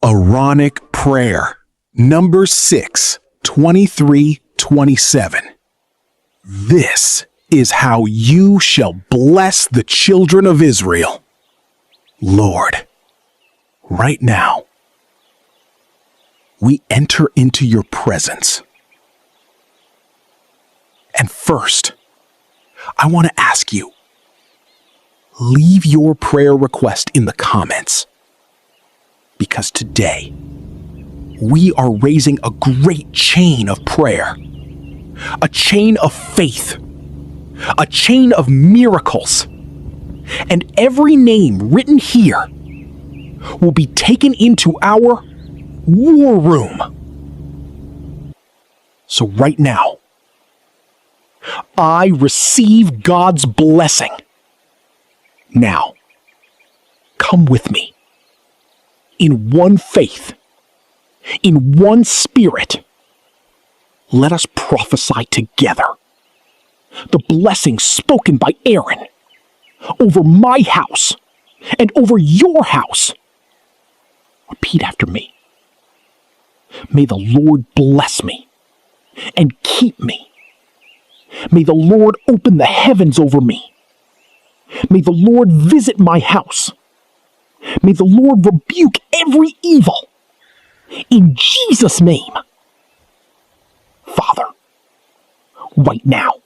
Aaronic prayer, number 6, 23-27. This is how you shall bless the children of Israel. Lord, right now, we enter into your presence. And first, I want to ask you, leave your prayer request in the comments. Because today, we are raising a great chain of prayer, a chain of faith, a chain of miracles, and every name written here will be taken into our war room. So right now, I receive God's blessing. Now, come with me. In one faith, in one spirit, let us prophesy together the blessing spoken by Aaron over my house and over your house. Repeat after me. May the Lord bless me and keep me. May the Lord open the heavens over me. May the Lord visit my house. May the Lord rebuke every evil. In Jesus' name. Father, right now,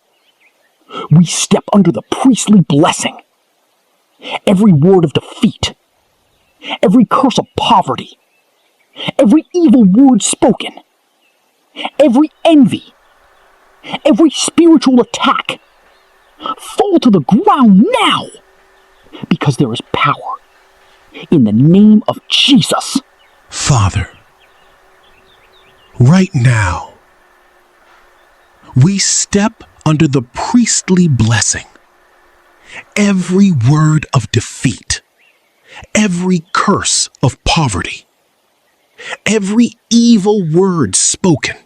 we step under the priestly blessing. Every word of defeat, every curse of poverty, every evil word spoken, every envy, every spiritual attack, fall to the ground now, because there is power in the name of Jesus. Father, right now, we step under the priestly blessing. Every word of defeat, every curse of poverty, every evil word spoken,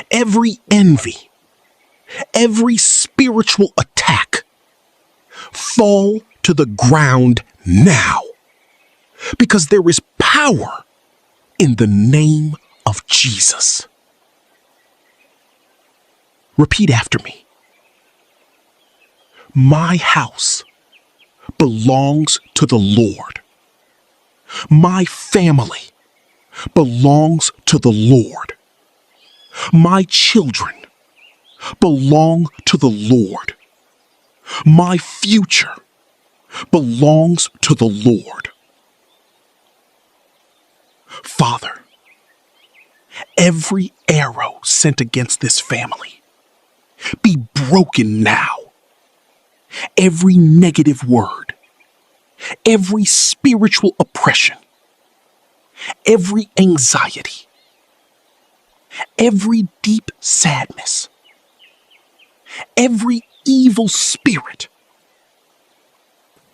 every envy, every spiritual attack, fall to the ground now, because there is power in the name of Jesus. Repeat after me. My house belongs to the Lord. My family belongs to the Lord. My children belong to the Lord. My future belongs to the Lord. Father, every arrow sent against this family be broken now. Every negative word, every spiritual oppression, every anxiety, every deep sadness, every evil spirit.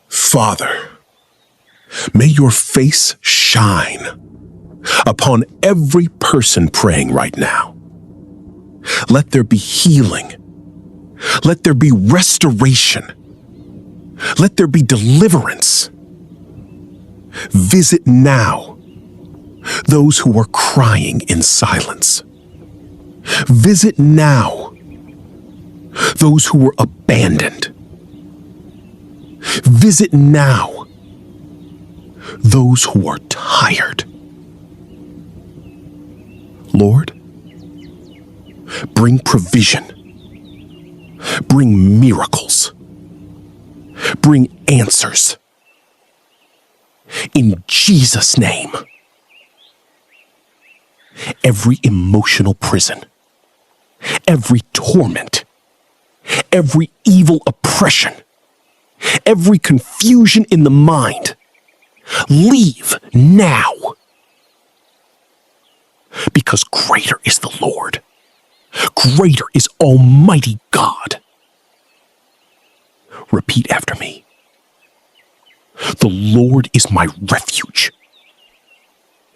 Father, may your face shine upon every person praying right now. Let there be healing. Let there be restoration. Let there be deliverance. Visit now those who are crying in silence. Visit now those who were abandoned. Visit now those who are tired. Lord, bring provision. Bring miracles. Bring answers. In Jesus' name. Every emotional prison, every torment, every evil oppression, every confusion in the mind, leave now. Because greater is the Lord. Greater is Almighty God. Repeat after me. The Lord is my refuge.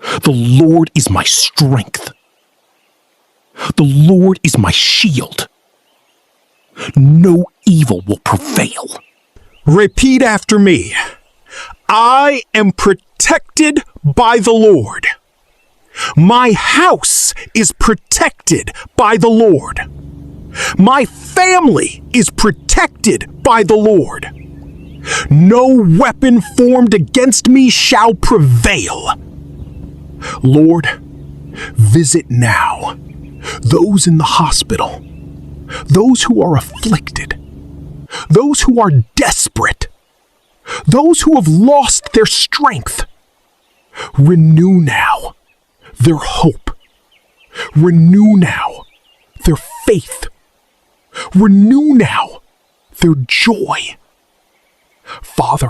The Lord is my strength. The Lord is my shield. No evil will prevail. Repeat after me. I am protected by the Lord. My house is protected by the Lord. My family is protected by the Lord. No weapon formed against me shall prevail. Lord, visit now those in the hospital, those who are afflicted, those who are desperate, those who have lost their strength. Renew now their hope. Renew now their faith. Renew now their joy. Father,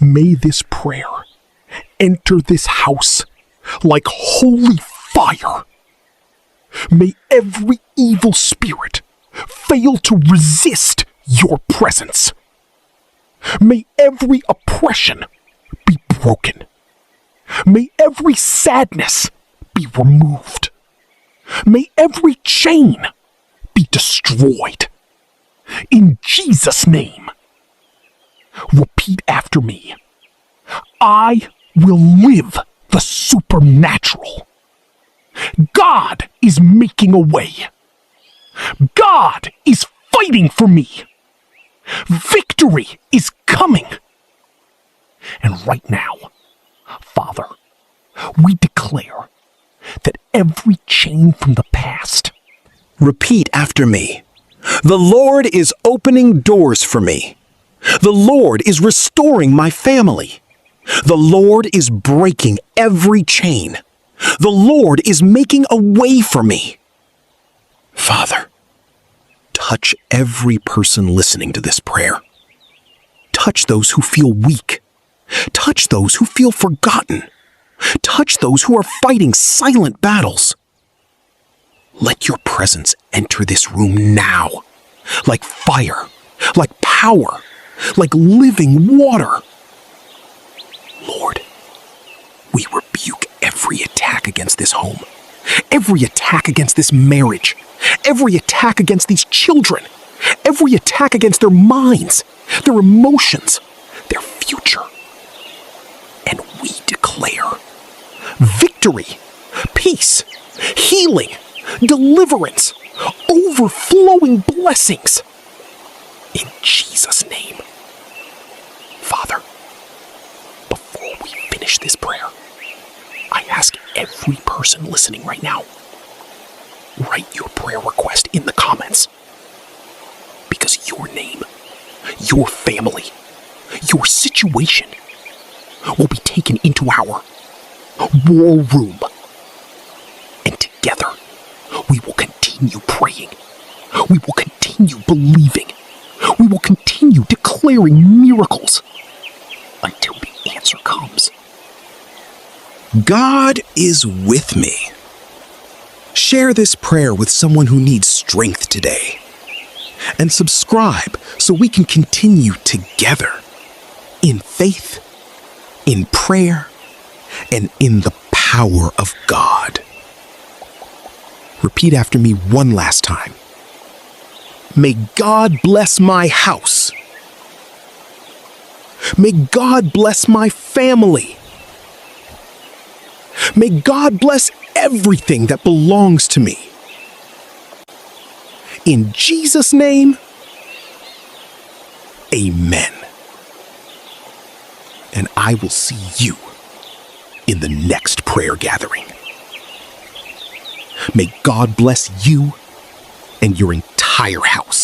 may this prayer enter this house like holy fire. May every evil spirit fail to resist your presence. May every oppression be broken. May every sadness be removed. May every chain be destroyed. In Jesus' name, repeat after me. I will live the supernatural. God is making a way. God is fighting for me. Victory is coming. And right now, Father, we declare that every chain from the past. Repeat after me. The Lord is opening doors for me. The Lord is restoring my family. The Lord is breaking every chain. The Lord is making a way for me. Father, touch every person listening to this prayer. Touch those who feel weak. Touch those who feel forgotten. Touch those who are fighting silent battles. Let your presence enter this room now, like fire, like power, like living water. Lord, we rebuke every attack against this home, every attack against this marriage, every attack against these children, every attack against their minds, their emotions, their future. And we declare victory, peace, healing, deliverance, overflowing blessings. In Jesus' name. Father, before we finish this prayer, I ask every person listening right now, write your prayer request in the comments. Because your name, your family, your situation will be taken into our war room. And together, we will continue praying. We will continue believing. We will continue declaring miracles until the answer comes. God is with me. Share this prayer with someone who needs strength today. And subscribe so we can continue together in faith, in prayer, and in the power of God. Repeat after me one last time. May God bless my house. May God bless my family. May God bless everything that belongs to me. In Jesus' name, amen. And I will see you in the next prayer gathering. May God bless you and your entire house.